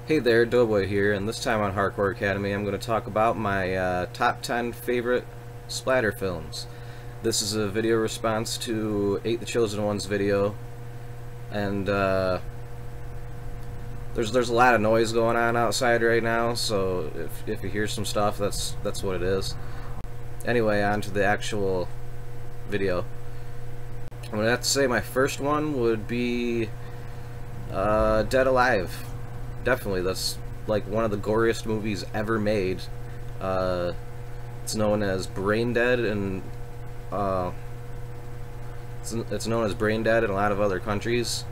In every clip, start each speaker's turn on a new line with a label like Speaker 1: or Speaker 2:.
Speaker 1: Hey there, Doughboy here, and this time on Hardcore Academy I'm going to talk about my top 10 favorite splatter films. This is a video response to Eigh8t The Chosen Ones video, and there's a lot of noise going on outside right now, so if you hear some stuff, that's what it is. Anyway, on to the actual video. I'm going to have to say my first one would be Dead Alive. Definitely, that's like one of the goriest movies ever made. It's known as Brain Dead, and it's known as Brain Dead in a lot of other countries.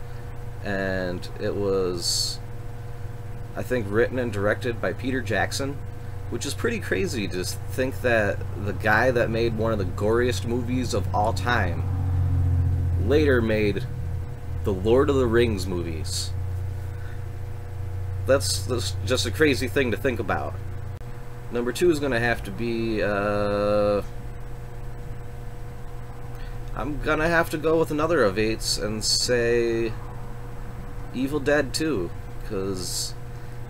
Speaker 1: And it was, I think, written and directed by Peter Jackson, which is pretty crazy to think that the guy that made one of the goriest movies of all time later made the Lord of the Rings movies. That's just a crazy thing to think about. Number 2 is going to have to be, I'm going to have to go with another of Eigh8t's and say Evil Dead 2, because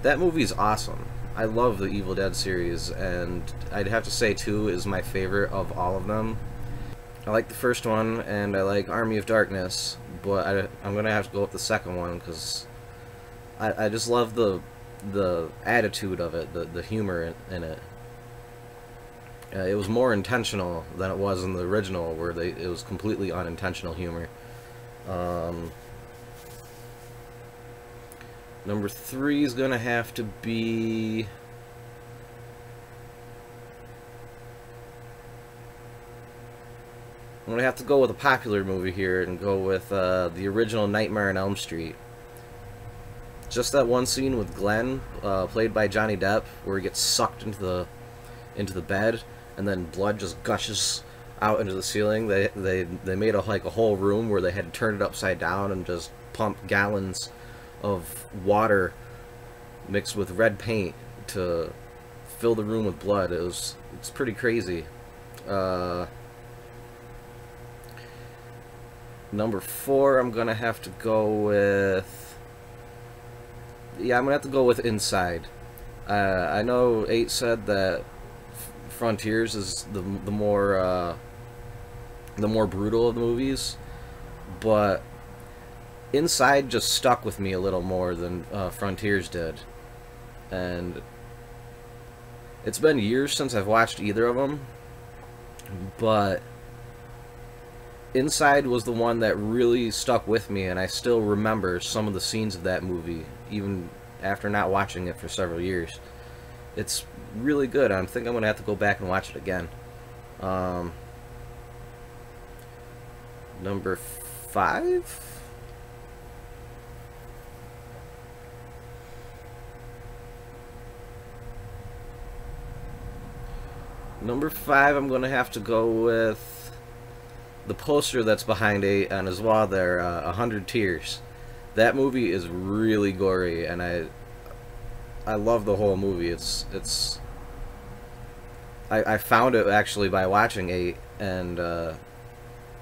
Speaker 1: that movie's awesome. I love the Evil Dead series, and I'd have to say 2 is my favorite of all of them. I like the first one, and I like Army of Darkness, but I'm going to have to go with the second one, because I just love the attitude of it, the humor in it. It was more intentional than it was in the original, where it was completely unintentional humor. Number 3 is gonna have to be I'm gonna have to go with a popular movie here and go with the original Nightmare on Elm Street. Just that one scene with Glenn, played by Johnny Depp, where he gets sucked into the bed, and then blood just gushes out into the ceiling. They made like a whole room where they had to turn it upside down and just pump gallons of water mixed with red paint to fill the room with blood. It's pretty crazy. Number 4, I'm gonna have to go with. Yeah, I'm gonna have to go with Inside. I know Eigh8t said that Frontiers is the more brutal of the movies, but Inside just stuck with me a little more than Frontiers did, and it's been years since I've watched either of them, but Inside was the one that really stuck with me, and I still remember some of the scenes of that movie, even after not watching it for several years. It's really good. I think I'm going to have to go back and watch it again. Number 5? Number 5, I'm going to have to go with the poster that's behind Eigh8t on his wall there, 100 Tears. That movie is really gory, and I love the whole movie. I found it actually by watching Eigh8t, and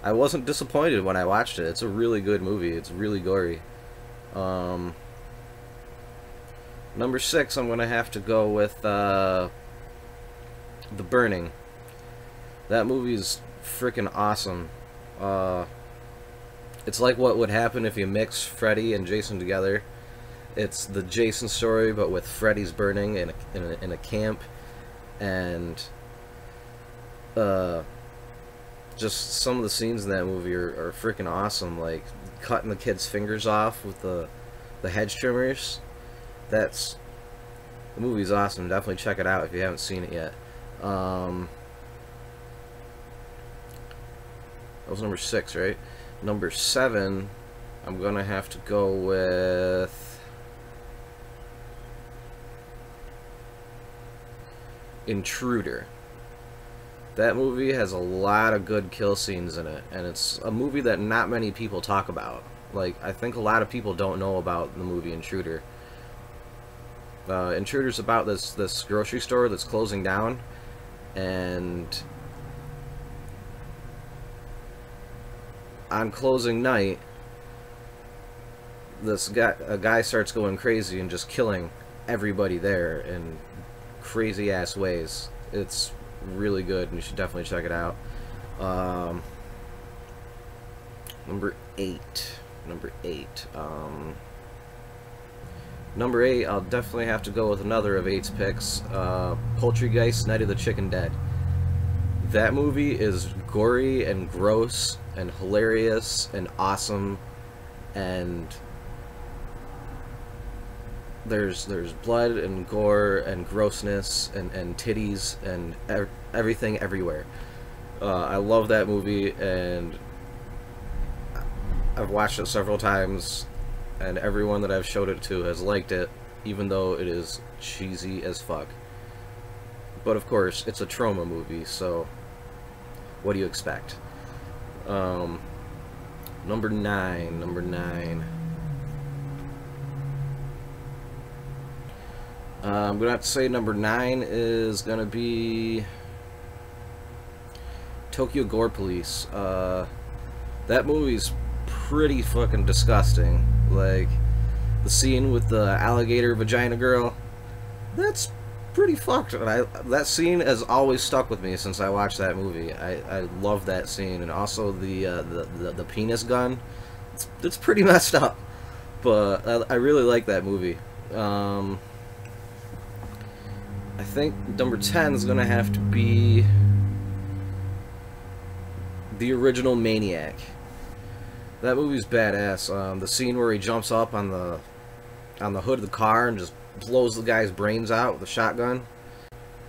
Speaker 1: I wasn't disappointed when I watched it. It's a really good movie. It's really gory. Number 6, I'm gonna have to go with The Burning. That movie's freaking awesome. It's like what would happen if you mix Freddy and Jason together. It's the Jason story, but with Freddy's burning in a camp, and just some of the scenes in that movie are freaking awesome. Like cutting the kid's fingers off with the hedge trimmers. The movie's awesome. Definitely check it out if you haven't seen it yet. That was number 6, right? Number 7, I'm gonna have to go with Intruder. That movie has a lot of good kill scenes in it, and it's a movie that not many people talk about. Like, I think a lot of people don't know about the movie Intruder. Intruder's about this grocery store that's closing down, and on closing night, a guy starts going crazy and just killing everybody there in crazy ass ways. It's really good, and you should definitely check it out. Number 8. Number 8. Number 8, I'll definitely have to go with another of Eight's picks. Poultrygeist, Night of the Chicken Dead. That movie is gory and gross and hilarious and awesome, and there's blood and gore and grossness and titties and everything everywhere. I love that movie, and I've watched it several times, and everyone that I've showed it to has liked it, even though it is cheesy as fuck. But of course, it's a trauma movie, so what do you expect? Number 9. Number 9. I'm gonna have to say number 9 is gonna be Tokyo Gore Police. That movie's pretty fucking disgusting. Like, the scene with the alligator vagina girl, that's pretty fucked. And that scene has always stuck with me since I watched that movie. I love that scene, and also the penis gun. It's pretty messed up, but I really like that movie. I think number 10 is gonna have to be the original Maniac. That movie's badass. The scene where he jumps up on the hood of the car and just blows the guy's brains out with a shotgun.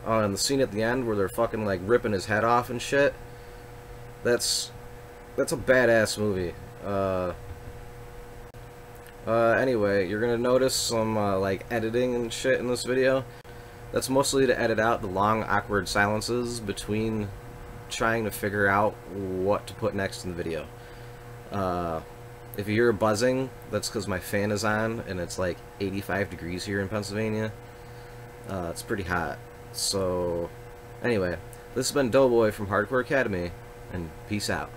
Speaker 1: And the scene at the end where they're fucking like ripping his head off and shit. That's a badass movie. Anyway, you're gonna notice some like editing and shit in this video. That's mostly to edit out the long, awkward silences between trying to figure out what to put next in the video. If you hear buzzing, that's because my fan is on, and it's like 85 degrees here in Pennsylvania. It's pretty hot. So, anyway, this has been Doughboy from Hardcore Academy, and peace out.